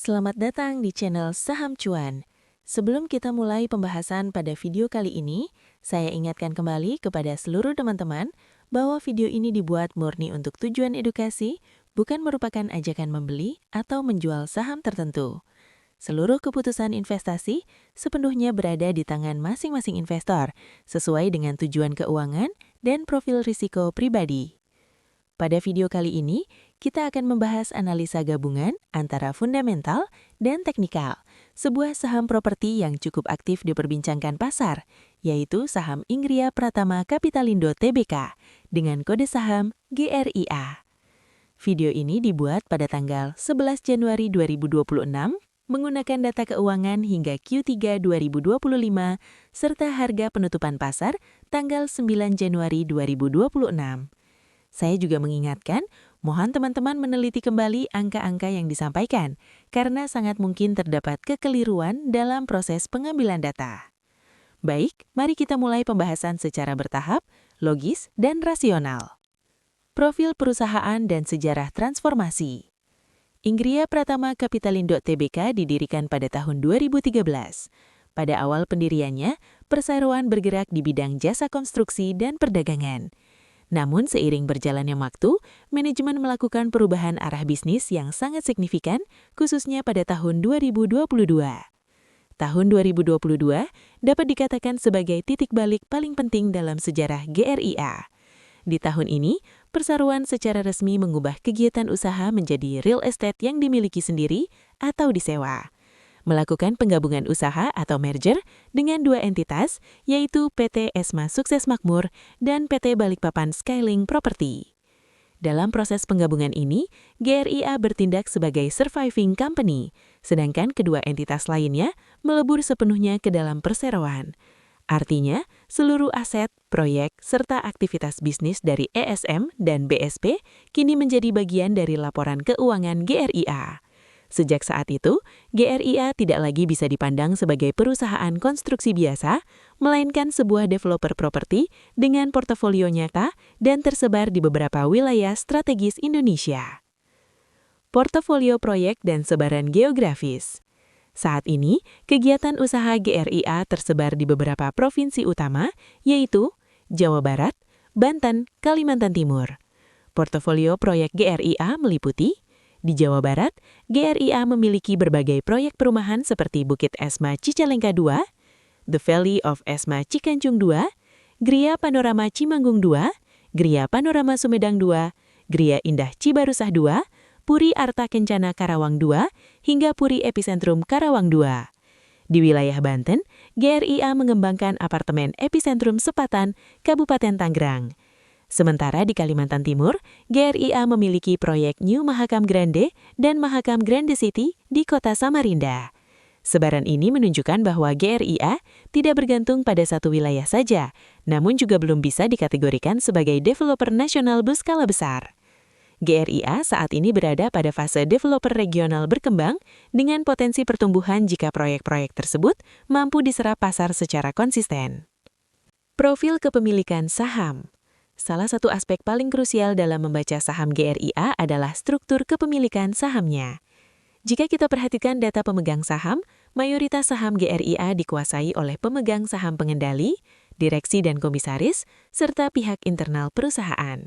Selamat datang di channel Saham Cuan. Sebelum kita mulai pembahasan pada video kali ini, saya ingatkan kembali kepada seluruh teman-teman bahwa video ini dibuat murni untuk tujuan edukasi, bukan merupakan ajakan membeli atau menjual saham tertentu. Seluruh keputusan investasi sepenuhnya berada di tangan masing-masing investor, sesuai dengan tujuan keuangan dan profil risiko pribadi. Pada video kali ini, kita akan membahas analisa gabungan antara fundamental dan teknikal, sebuah saham properti yang cukup aktif diperbincangkan pasar, yaitu saham Ingria Pratama Kapitalindo Tbk dengan kode saham GRIA. Video ini dibuat pada tanggal 11 Januari 2026 menggunakan data keuangan hingga Q3 2025 serta harga penutupan pasar tanggal 9 Januari 2026. Saya juga mengingatkan, mohon teman-teman meneliti kembali angka-angka yang disampaikan, karena sangat mungkin terdapat kekeliruan dalam proses pengambilan data. Baik, mari kita mulai pembahasan secara bertahap, logis, dan rasional. Profil perusahaan dan sejarah transformasi. Ingria Pratama Kapitalindo Tbk didirikan pada tahun 2013. Pada awal pendiriannya, perseroan bergerak di bidang jasa konstruksi dan perdagangan. Namun seiring berjalannya waktu, manajemen melakukan perubahan arah bisnis yang sangat signifikan, khususnya pada tahun 2022. Tahun 2022 dapat dikatakan sebagai titik balik paling penting dalam sejarah GRIA. Di tahun ini, perseroan secara resmi mengubah kegiatan usaha menjadi real estate yang dimiliki sendiri atau disewa. Melakukan penggabungan usaha atau merger dengan dua entitas, yaitu PT Esma Sukses Makmur dan PT Balikpapan Skyling Property. Dalam proses penggabungan ini, GRIA bertindak sebagai surviving company, sedangkan kedua entitas lainnya melebur sepenuhnya ke dalam perseroan. Artinya, seluruh aset, proyek, serta aktivitas bisnis dari ESM dan BSP kini menjadi bagian dari laporan keuangan GRIA. Sejak saat itu, GRIA tidak lagi bisa dipandang sebagai perusahaan konstruksi biasa, melainkan sebuah developer properti dengan portofolio nyata dan tersebar di beberapa wilayah strategis Indonesia. Portofolio proyek dan sebaran geografis. Saat ini, kegiatan usaha GRIA tersebar di beberapa provinsi utama, yaitu Jawa Barat, Banten, Kalimantan Timur. Portofolio proyek GRIA meliputi di Jawa Barat, GRIA memiliki berbagai proyek perumahan seperti Bukit Esma Cicalengka 2, The Valley of Esma Cikancung 2, Gria Panorama Cimanggung 2, Gria Panorama Sumedang 2, Gria Indah Cibarusah 2, Puri Arta Kencana Karawang 2, hingga Puri Epicentrum Karawang 2. Di wilayah Banten, GRIA mengembangkan apartemen Epicentrum Sepatan, Kabupaten Tangerang. Sementara di Kalimantan Timur, GRIA memiliki proyek New Mahakam Grande dan Mahakam Grande City di kota Samarinda. Sebaran ini menunjukkan bahwa GRIA tidak bergantung pada satu wilayah saja, namun juga belum bisa dikategorikan sebagai developer nasional berskala besar. GRIA saat ini berada pada fase developer regional berkembang dengan potensi pertumbuhan jika proyek-proyek tersebut mampu diserap pasar secara konsisten. Profil kepemilikan saham. Salah satu aspek paling krusial dalam membaca saham GRIA adalah struktur kepemilikan sahamnya. Jika kita perhatikan data pemegang saham, mayoritas saham GRIA dikuasai oleh pemegang saham pengendali, direksi dan komisaris, serta pihak internal perusahaan.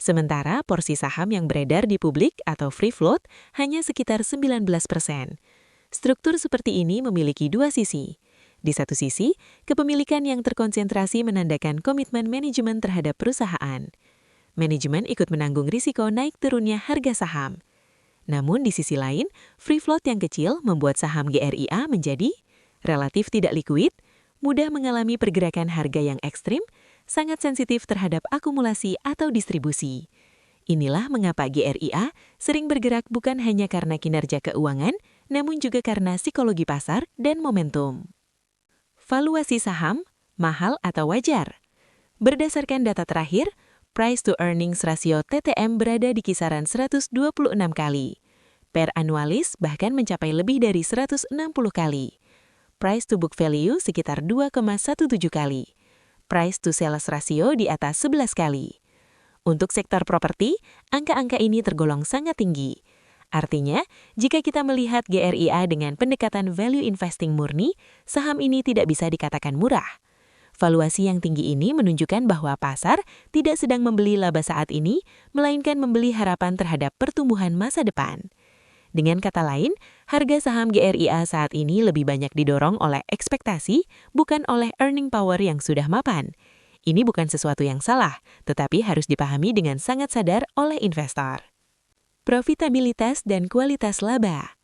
Sementara porsi saham yang beredar di publik atau free float hanya sekitar 19%. Struktur seperti ini memiliki dua sisi. Di satu sisi, kepemilikan yang terkonsentrasi menandakan komitmen manajemen terhadap perusahaan. Manajemen ikut menanggung risiko naik turunnya harga saham. Namun di sisi lain, free float yang kecil membuat saham GRIA menjadi relatif tidak likuid, mudah mengalami pergerakan harga yang ekstrim, sangat sensitif terhadap akumulasi atau distribusi. Inilah mengapa GRIA sering bergerak bukan hanya karena kinerja keuangan, namun juga karena psikologi pasar dan momentum. Valuasi saham, mahal atau wajar? Berdasarkan data terakhir, price to earnings ratio TTM berada di kisaran 126 kali. Per annualis bahkan mencapai lebih dari 160 kali. Price to book value sekitar 2,17 kali. Price to sales ratio di atas 11 kali. Untuk sektor properti, angka-angka ini tergolong sangat tinggi. Artinya, jika kita melihat GRIA dengan pendekatan value investing murni, saham ini tidak bisa dikatakan murah. Valuasi yang tinggi ini menunjukkan bahwa pasar tidak sedang membeli laba saat ini, melainkan membeli harapan terhadap pertumbuhan masa depan. Dengan kata lain, harga saham GRIA saat ini lebih banyak didorong oleh ekspektasi, bukan oleh earning power yang sudah mapan. Ini bukan sesuatu yang salah, tetapi harus dipahami dengan sangat sadar oleh investor. Profitabilitas dan kualitas laba.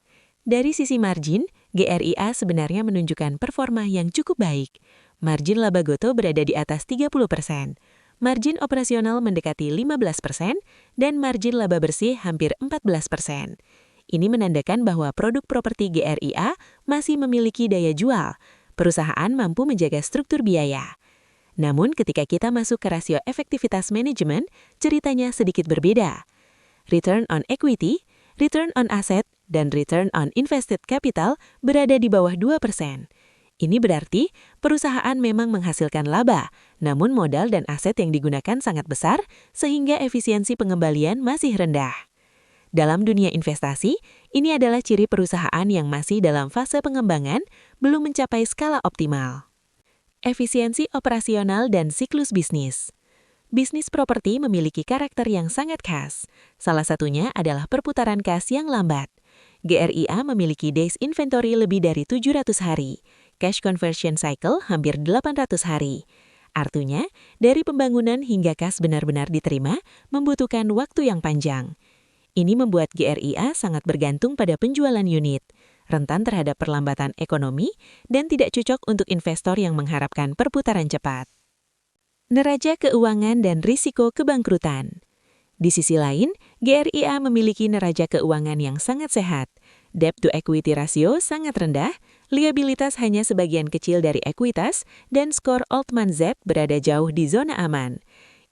Dari sisi margin, GRIA sebenarnya menunjukkan performa yang cukup baik. Margin laba Gotoh berada di atas 30%, margin operasional mendekati 15%, dan margin laba bersih hampir 14%. Ini menandakan bahwa produk properti GRIA masih memiliki daya jual. Perusahaan mampu menjaga struktur biaya. Namun ketika kita masuk ke rasio efektivitas manajemen, ceritanya sedikit berbeda. Return on equity, return on asset, dan return on invested capital berada di bawah 2%. Ini berarti perusahaan memang menghasilkan laba, namun modal dan aset yang digunakan sangat besar sehingga efisiensi pengembalian masih rendah. Dalam dunia investasi, ini adalah ciri perusahaan yang masih dalam fase pengembangan, belum mencapai skala optimal. Efisiensi operasional dan siklus bisnis. Bisnis properti memiliki karakter yang sangat khas. Salah satunya adalah perputaran kas yang lambat. GRIA memiliki days inventory lebih dari 700 hari. Cash conversion cycle hampir 800 hari. Artinya, dari pembangunan hingga kas benar-benar diterima, membutuhkan waktu yang panjang. Ini membuat GRIA sangat bergantung pada penjualan unit, rentan terhadap perlambatan ekonomi, dan tidak cocok untuk investor yang mengharapkan perputaran cepat. Neraca keuangan dan risiko kebangkrutan. Di sisi lain, GRIA memiliki neraca keuangan yang sangat sehat. Debt to equity ratio sangat rendah, liabilitas hanya sebagian kecil dari ekuitas, dan skor Altman Z berada jauh di zona aman.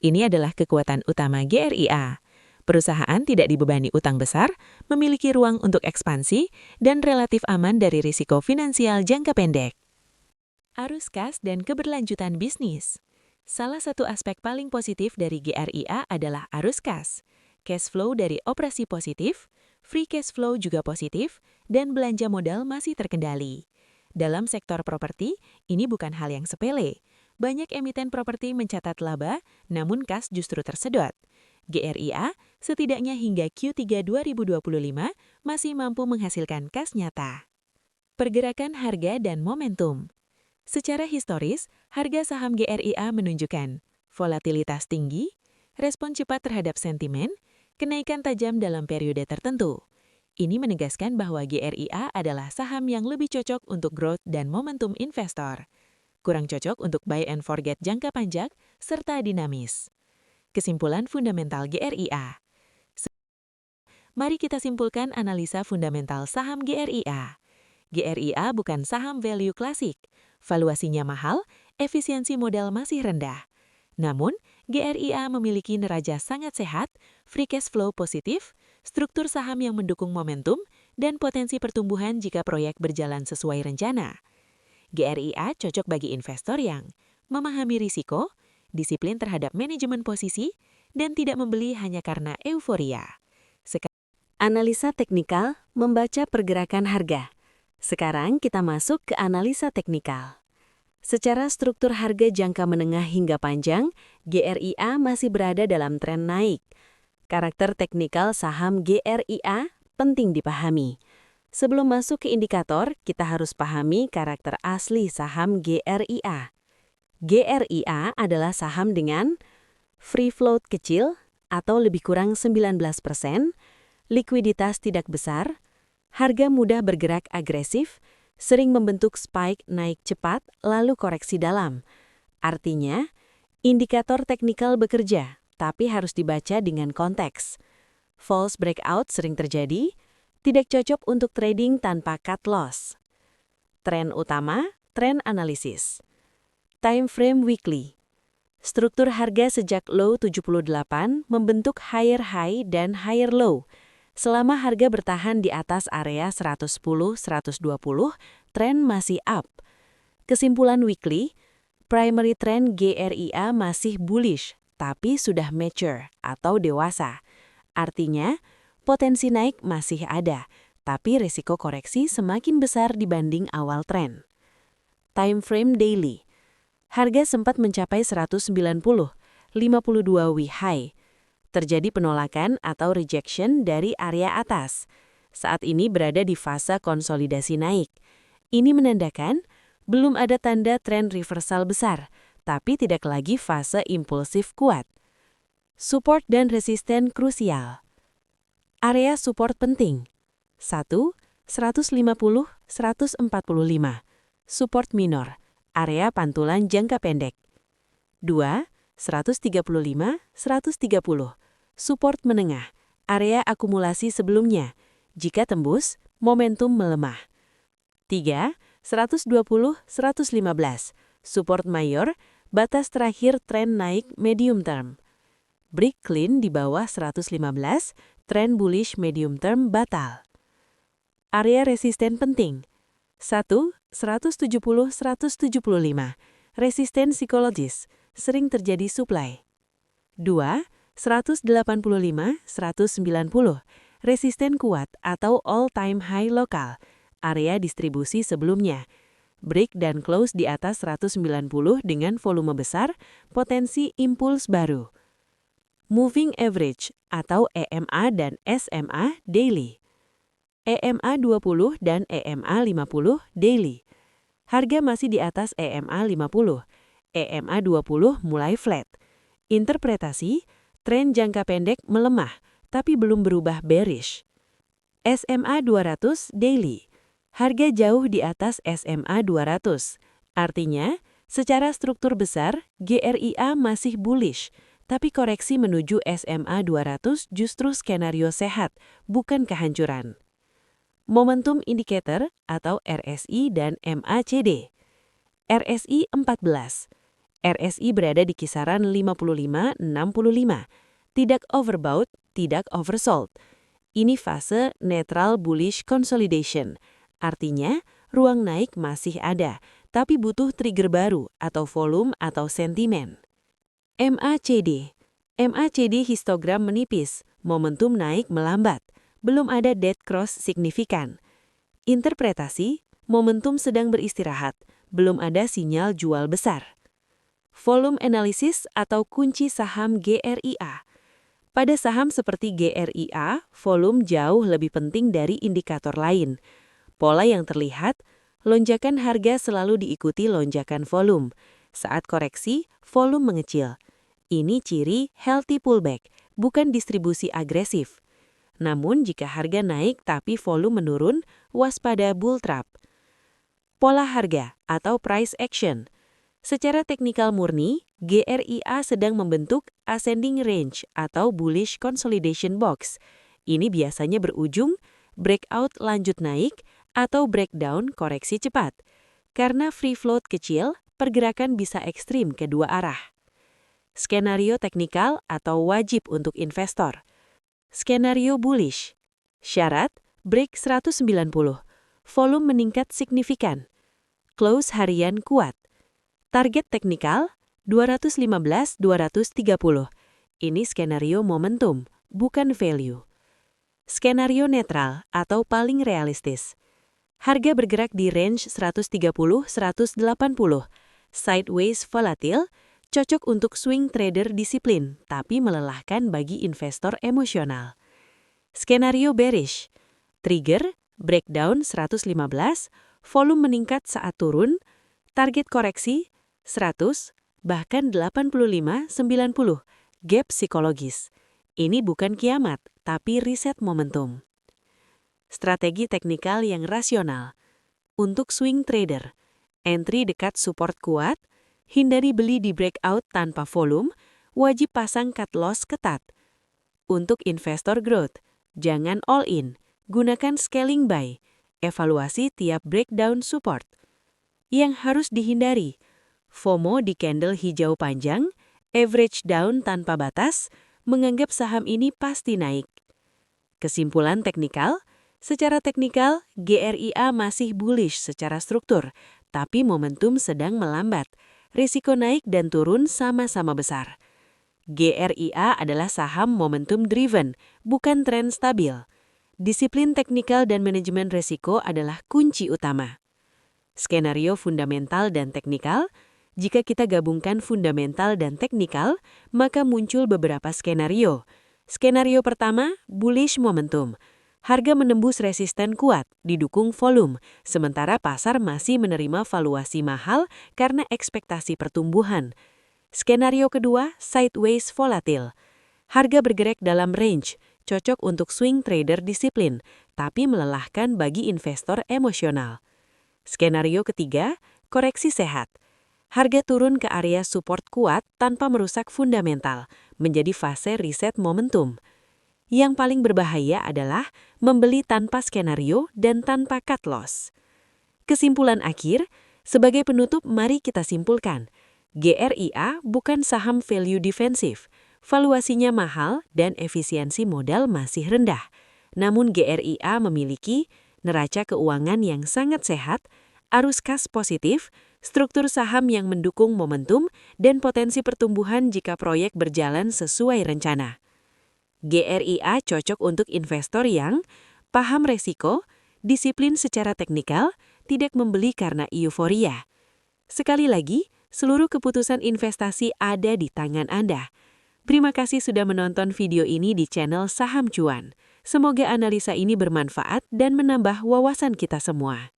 Ini adalah kekuatan utama GRIA. Perusahaan tidak dibebani utang besar, memiliki ruang untuk ekspansi, dan relatif aman dari risiko finansial jangka pendek. Arus kas dan keberlanjutan bisnis. Salah satu aspek paling positif dari GRIA adalah arus kas. Cash flow dari operasi positif, free cash flow juga positif, dan belanja modal masih terkendali. Dalam sektor properti, ini bukan hal yang sepele. Banyak emiten properti mencatat laba, namun kas justru tersedot. GRIA, setidaknya hingga Q3 2025, masih mampu menghasilkan kas nyata. Pergerakan harga dan momentum. Secara historis, harga saham GRIA menunjukkan volatilitas tinggi, respon cepat terhadap sentimen, kenaikan tajam dalam periode tertentu. Ini menegaskan bahwa GRIA adalah saham yang lebih cocok untuk growth dan momentum investor. Kurang cocok untuk buy and forget jangka panjang, serta dinamis. Kesimpulan fundamental GRIA. Mari kita simpulkan analisa fundamental saham GRIA. GRIA bukan saham value klasik. Valuasinya mahal, efisiensi modal masih rendah. Namun, GRIA memiliki neraca sangat sehat, free cash flow positif, struktur saham yang mendukung momentum, dan potensi pertumbuhan jika proyek berjalan sesuai rencana. GRIA cocok bagi investor yang memahami risiko, disiplin terhadap manajemen posisi, dan tidak membeli hanya karena euforia. Analisa teknikal membaca pergerakan harga. Sekarang kita masuk ke analisa teknikal. Secara struktur harga jangka menengah hingga panjang, GRIA masih berada dalam tren naik. Karakter teknikal saham GRIA penting dipahami. Sebelum masuk ke indikator, kita harus pahami karakter asli saham GRIA. GRIA adalah saham dengan free float kecil atau lebih kurang 19%, likuiditas tidak besar, harga mudah bergerak agresif, sering membentuk spike naik cepat lalu koreksi dalam. Artinya, indikator teknikal bekerja, tapi harus dibaca dengan konteks. False breakout sering terjadi, tidak cocok untuk trading tanpa cut loss. Tren utama, tren analisis. Time frame weekly. Struktur harga sejak low 78 membentuk higher high dan higher low. Selama harga bertahan di atas area 110-120, tren masih up. Kesimpulan weekly, primary trend GRIA masih bullish, tapi sudah mature atau dewasa. Artinya, Potensi naik masih ada, tapi risiko koreksi semakin besar dibanding awal tren. Time frame daily. Harga sempat mencapai 190, 52 week high. Terjadi penolakan atau rejection dari area atas. Saat ini berada di fase konsolidasi naik. Ini menandakan belum ada tanda tren reversal besar, tapi tidak lagi fase impulsif kuat. Support dan resisten krusial. Area support penting. 1. 150, 145. Support minor. Area pantulan jangka pendek. 2. 135, 130. Support menengah. Area akumulasi sebelumnya. Jika tembus, momentum melemah. 3. 120, 115. Support mayor. Batas terakhir tren naik medium term. Break clean di bawah 115, tren bullish medium term batal. Area resisten penting. 1. 170, 175. Resisten psikologis, sering terjadi supply. 2. 185, 190. Resisten kuat atau all-time high lokal, area distribusi sebelumnya. Break dan close di atas 190 dengan volume besar, potensi impuls baru. Moving average atau EMA dan SMA daily. EMA 20 dan EMA 50 daily. Harga masih di atas EMA 50. EMA 20 mulai flat. Interpretasi, tren jangka pendek melemah, tapi belum berubah bearish. SMA 200 daily. Harga jauh di atas SMA 200. Artinya, secara struktur besar, GRIA masih bullish, tapi koreksi menuju SMA 200 justru skenario sehat, bukan kehancuran. Momentum indicator atau RSI dan MACD. RSI 14. RSI berada di kisaran 55-65. Tidak overbought, tidak oversold. Ini fase netral bullish consolidation. Artinya, ruang naik masih ada, tapi butuh trigger baru atau volume atau sentimen. MACD. MACD histogram menipis, momentum naik melambat. Belum ada dead cross signifikan. Interpretasi, momentum sedang beristirahat, belum ada sinyal jual besar. Volume analysis atau kunci saham GRIA. Pada saham seperti GRIA, volume jauh lebih penting dari indikator lain. Pola yang terlihat, lonjakan harga selalu diikuti lonjakan volume. Saat koreksi, volume mengecil. Ini ciri healthy pullback, bukan distribusi agresif. Namun jika harga naik tapi volume menurun, waspada bull trap. Pola harga atau price action. Secara teknikal murni, GRIA sedang membentuk ascending range atau bullish consolidation box. Ini biasanya berujung breakout lanjut naik atau breakdown koreksi cepat. Karena free float kecil, pergerakan bisa ekstrim kedua arah. Skenario teknikal atau wajib untuk investor. Skenario bullish. Syarat, break 190. Volume meningkat signifikan. Close harian kuat. Target teknikal 215-230. Ini skenario momentum, bukan value. Skenario netral atau paling realistis. Harga bergerak di range 130-180. Sideways volatile, cocok untuk swing trader disiplin, tapi melelahkan bagi investor emosional. Skenario bearish. Trigger, breakdown 115, volume meningkat saat turun, target koreksi 100, bahkan 85-90, gap psikologis. Ini bukan kiamat, tapi riset momentum. Strategi teknikal yang rasional. Untuk swing trader, entry dekat support kuat, hindari beli di breakout tanpa volume, wajib pasang cut loss ketat. Untuk investor growth, jangan all in, gunakan scaling buy, evaluasi tiap breakdown support. Yang harus dihindari, FOMO di candle hijau panjang, average down tanpa batas, menganggap saham ini pasti naik. Kesimpulan teknikal, secara teknikal, GRIA masih bullish secara struktur, tapi momentum sedang melambat. Risiko naik dan turun sama-sama besar. GRIA adalah saham momentum driven, bukan tren stabil. Disiplin teknikal dan manajemen resiko adalah kunci utama. Skenario fundamental dan teknikal. Jika kita gabungkan fundamental dan teknikal, maka muncul beberapa skenario. Skenario pertama, bullish momentum. Harga menembus resisten kuat, didukung volume, sementara pasar masih menerima valuasi mahal karena ekspektasi pertumbuhan. Skenario kedua, sideways volatile. Harga bergerak dalam range, cocok untuk swing trader disiplin, tapi melelahkan bagi investor emosional. Skenario ketiga, koreksi sehat. Harga turun ke area support kuat tanpa merusak fundamental, menjadi fase reset momentum. Yang paling berbahaya adalah membeli tanpa skenario dan tanpa cut loss. Kesimpulan akhir, sebagai penutup mari kita simpulkan, GRIA bukan saham value defensif, valuasinya mahal dan efisiensi modal masih rendah. Namun GRIA memiliki neraca keuangan yang sangat sehat, arus kas positif, struktur saham yang mendukung momentum, dan potensi pertumbuhan jika proyek berjalan sesuai rencana. GRIA cocok untuk investor yang paham resiko, disiplin secara teknikal, tidak membeli karena euforia. Sekali lagi, seluruh keputusan investasi ada di tangan Anda. Terima kasih sudah menonton video ini di channel Saham Cuan. Semoga analisa ini bermanfaat dan menambah wawasan kita semua.